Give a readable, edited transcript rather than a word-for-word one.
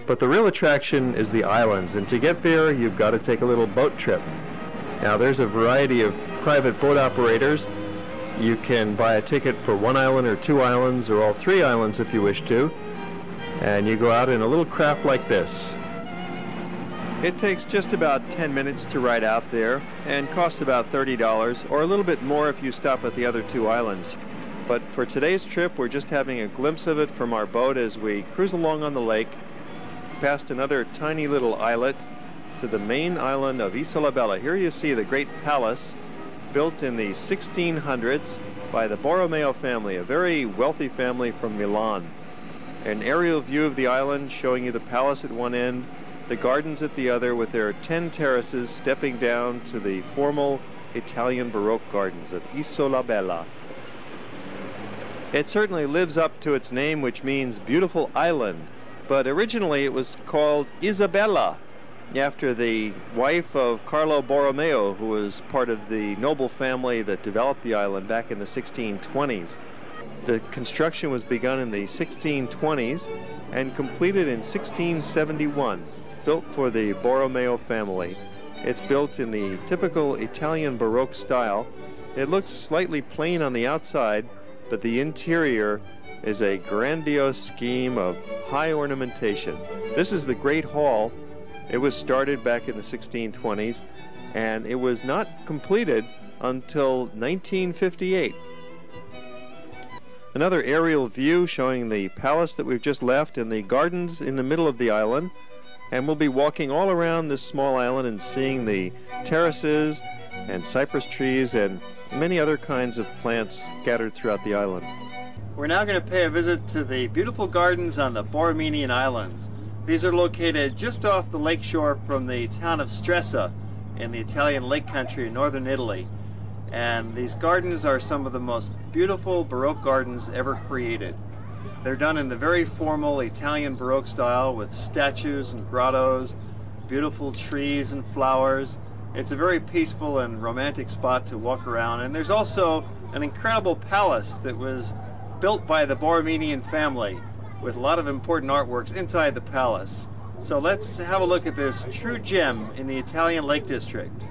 But the real attraction is the islands, and to get there you've got to take a little boat trip. Now there's a variety of private boat operators. You can buy a ticket for one island or two islands or all three islands if you wish to, and you go out in a little craft like this. It takes just about 10 minutes to ride out there and costs about $30, or a little bit more if you stop at the other two islands. But for today's trip, we're just having a glimpse of it from our boat as we cruise along on the lake, past another tiny little islet to the main island of Isolabella. Here you see the great palace built in the 1600s by the Borromeo family, a very wealthy family from Milan. An aerial view of the island showing you the palace at one end, the gardens at the other, with their 10 terraces stepping down to the formal Italian Baroque gardens of Isolabella. It certainly lives up to its name, which means beautiful island, but originally it was called Isabella, after the wife of Carlo Borromeo, who was part of the noble family that developed the island back in the 1620s. The construction was begun in the 1620s and completed in 1671, built for the Borromeo family. It's built in the typical Italian Baroque style. It looks slightly plain on the outside, but the interior is a grandiose scheme of high ornamentation. This is the Great Hall. It was started back in the 1620s, and it was not completed until 1958. Another aerial view showing the palace that we've just left and the gardens in the middle of the island. And we'll be walking all around this small island and seeing the terraces and cypress trees and many other kinds of plants scattered throughout the island. We're now going to pay a visit to the beautiful gardens on the Borromenian Islands. These are located just off the lakeshore from the town of Stresa in the Italian lake country in northern Italy. And these gardens are some of the most beautiful Baroque gardens ever created. They're done in the very formal Italian Baroque style with statues and grottos, beautiful trees and flowers. It's a very peaceful and romantic spot to walk around, and there's also an incredible palace that was built by the Borromenian family with a lot of important artworks inside the palace. So let's have a look at this true gem in the Italian Lake District.